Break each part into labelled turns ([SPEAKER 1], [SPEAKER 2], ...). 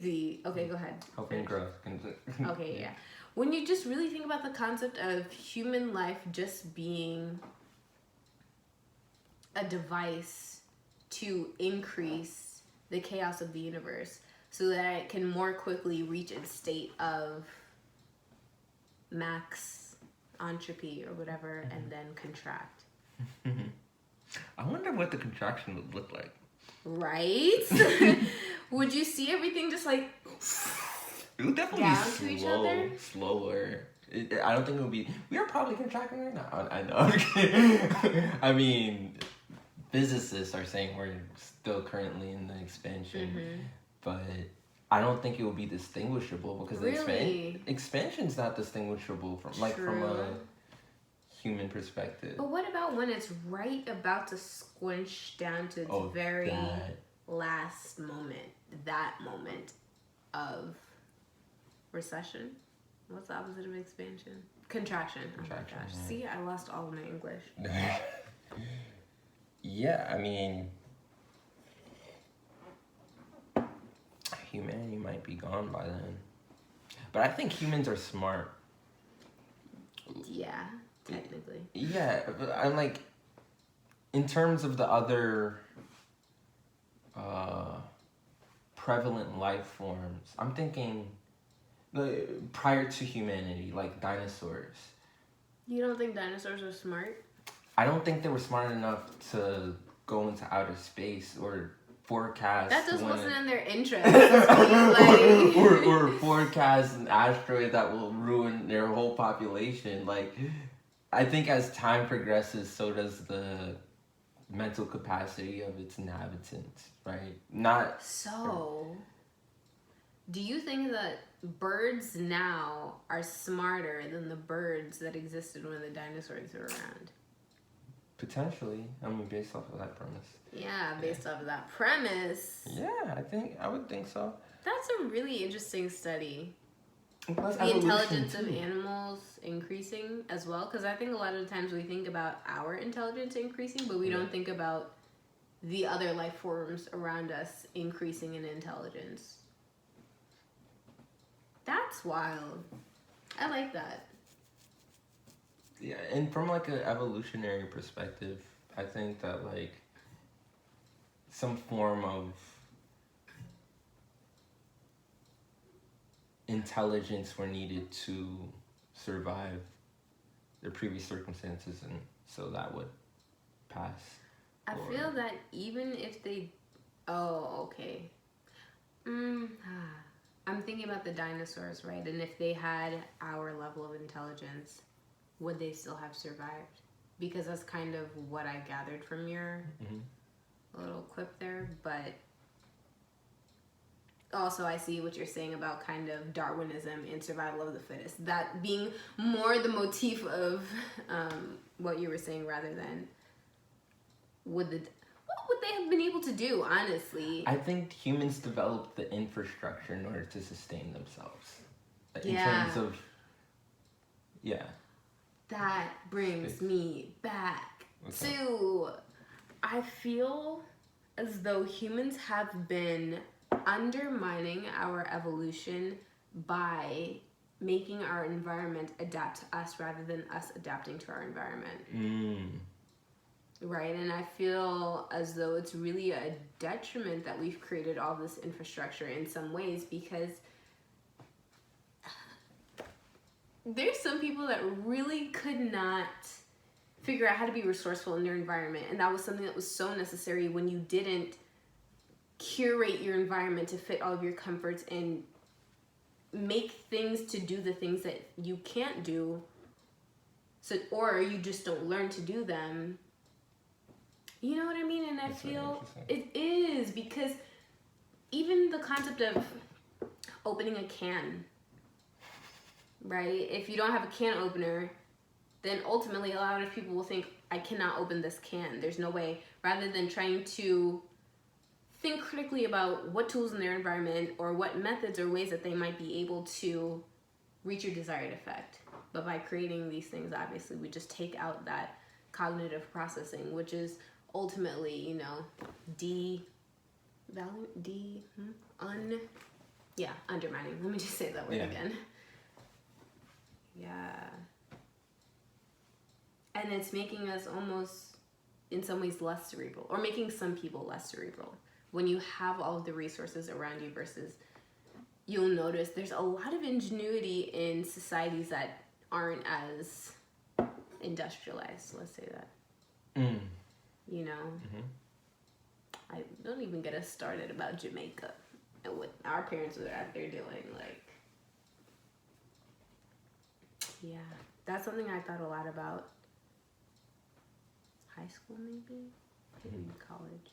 [SPEAKER 1] Okay, go ahead.
[SPEAKER 2] Helping growth.
[SPEAKER 1] Okay, yeah. When you just really think about the concept of human life just being a device to increase the chaos of the universe so that it can more quickly reach its state of max entropy or whatever, and then contract.
[SPEAKER 2] I wonder what the contraction would look like.
[SPEAKER 1] Right? Would you see everything just like
[SPEAKER 2] It would definitely
[SPEAKER 1] down
[SPEAKER 2] be
[SPEAKER 1] to each other?
[SPEAKER 2] slower. I don't think it would be. We are probably contracting right now. I know. I mean, physicists are saying we're still currently in the expansion, but I don't think it will be distinguishable because
[SPEAKER 1] Really?
[SPEAKER 2] the expansion's not distinguishable from from a human perspective.
[SPEAKER 1] But what about when it's right about to squinch down to its very last moment? That moment of recession? What's the opposite of expansion? Contraction.
[SPEAKER 2] Contraction.
[SPEAKER 1] Oh my gosh. Yeah. See, I lost all of my English.
[SPEAKER 2] Yeah, I mean, humanity might be gone by then. But I think humans are smart.
[SPEAKER 1] Yeah, technically.
[SPEAKER 2] Yeah, but I'm like, in terms of the other prevalent life forms, I'm thinking prior to humanity, like dinosaurs.
[SPEAKER 1] You don't think dinosaurs are smart?
[SPEAKER 2] I don't think they were smart enough to go into outer space or forecast.
[SPEAKER 1] That just wasn't in their interest. Like...
[SPEAKER 2] or forecast an asteroid that will ruin their whole population. Like, I think as time progresses, so does the mental capacity of its inhabitants, right? Not
[SPEAKER 1] so. Do you think that birds now are smarter than the birds that existed when the dinosaurs were around?
[SPEAKER 2] Potentially. I mean, based off of that premise.
[SPEAKER 1] Yeah, based off of that premise.
[SPEAKER 2] Yeah, I would think so.
[SPEAKER 1] That's a really interesting study.
[SPEAKER 2] Plus
[SPEAKER 1] the intelligence of animals increasing as well, because I think a lot of the times we think about our intelligence increasing, but we don't think about the other life forms around us increasing in intelligence. That's wild. I like that.
[SPEAKER 2] Yeah, and from like an evolutionary perspective, I think that like some form of intelligence were needed to survive their previous circumstances, and so that would pass.
[SPEAKER 1] I feel that even if they... Oh, okay. I'm thinking about the dinosaurs, right? And if they had our level of intelligence, would they still have survived? Because that's kind of what I gathered from your little quip there. But also I see what you're saying about kind of Darwinism and survival of the fittest. That being more the motif of what you were saying rather than what would they have been able to do, honestly?
[SPEAKER 2] I think humans developed the infrastructure in order to sustain themselves. In terms of,
[SPEAKER 1] That brings me back to, I feel as though humans have been undermining our evolution by making our environment adapt to us rather than us adapting to our environment. Right? And I feel as though it's really a detriment that we've created all this infrastructure in some ways, because there's some people that really could not figure out how to be resourceful in their environment. And that was something that was so necessary when you didn't curate your environment to fit all of your comforts and make things to do the things that you can't do, so, or you just don't learn to do them. You know what I mean? And I feel it is, because even the concept of opening a can, right? If you don't have a can opener, then ultimately a lot of people will think, I cannot open this can. There's no way. Rather than trying to think critically about what tools in their environment or what methods or ways that they might be able to reach your desired effect. But by creating these things, obviously, we just take out that cognitive processing, which is ultimately, Yeah, undermining. Let me just say that word again. Yeah. And it's making us almost, in some ways, less cerebral, or making some people less cerebral. When you have all of the resources around you versus, you'll notice there's a lot of ingenuity in societies that aren't as industrialized, let's say that. You know? I don't even get us started about Jamaica and what our parents were out there doing. Like, yeah, that's something I thought a lot about. High school, maybe college.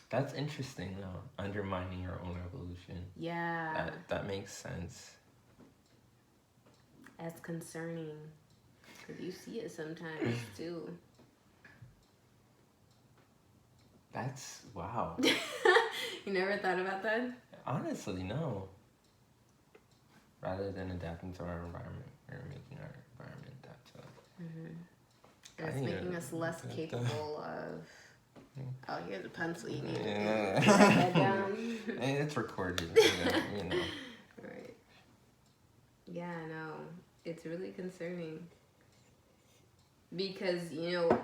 [SPEAKER 2] That's interesting, though. Undermining your own revolution.
[SPEAKER 1] Yeah.
[SPEAKER 2] That makes sense.
[SPEAKER 1] That's concerning. Because you see it sometimes, too.
[SPEAKER 2] That's, wow.
[SPEAKER 1] You never thought about that?
[SPEAKER 2] Honestly, no. Rather than adapting to our environment, or making our environment adapt to us.
[SPEAKER 1] It's making us less capable of... Oh, here's a pencil you need.
[SPEAKER 2] Yeah.
[SPEAKER 1] Put that down.
[SPEAKER 2] It's recorded, you know.
[SPEAKER 1] Right. Yeah, no. It's really concerning. Because, you know,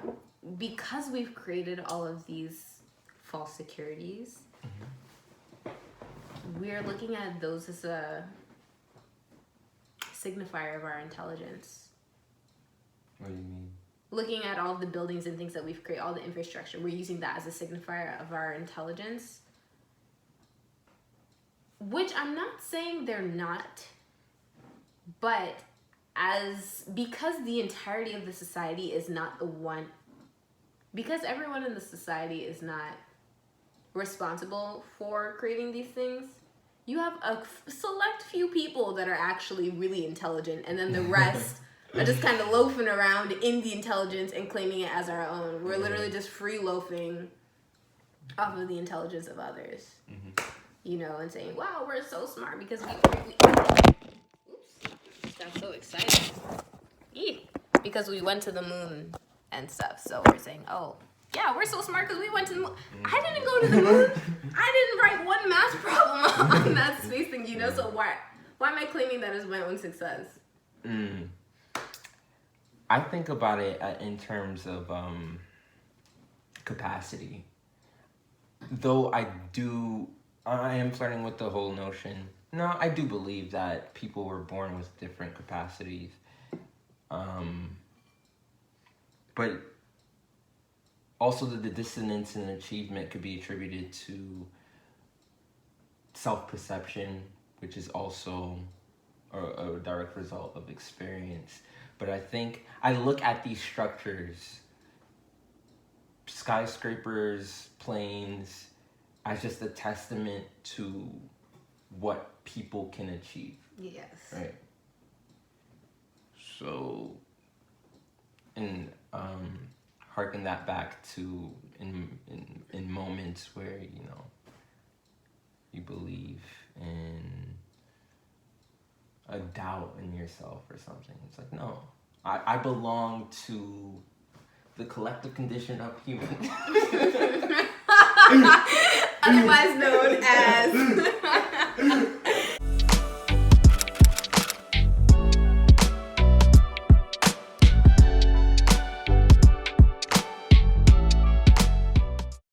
[SPEAKER 1] because we've created all of these false securities, we're looking at those as a signifier of our intelligence.
[SPEAKER 2] What do you mean?
[SPEAKER 1] Looking at all the buildings and things that we've created, all the infrastructure, we're using that as a signifier of our intelligence. Which I'm not saying they're not, but because the entirety of the society is not the one, because everyone in the society is not responsible for creating these things, you have a select few people that are actually really intelligent, and then the rest are just kind of loafing around in the intelligence and claiming it as our own. We're literally just free loafing off of the intelligence of others. You know, and saying, wow, we're so smart because we oops, got so excited. Because we went to the moon and stuff. So we're saying, oh, yeah, we're so smart because we went to the moon. I didn't go to the moon. I didn't write one math problem on that space thing, you know? So why am I claiming that as my own success?
[SPEAKER 2] I think about it in terms of capacity. Though I am flirting with the whole notion. No, I do believe that people were born with different capacities. But also the dissonance in achievement could be attributed to self-perception, which is also a direct result of experience. But I think I look at these structures, skyscrapers, planes, as just a testament to what people can achieve.
[SPEAKER 1] Yes.
[SPEAKER 2] Right. So, and harken that back to in moments where, you know, you believe in a doubt in yourself or something. It's like, no, I belong to the collective condition of humans.
[SPEAKER 1] Otherwise known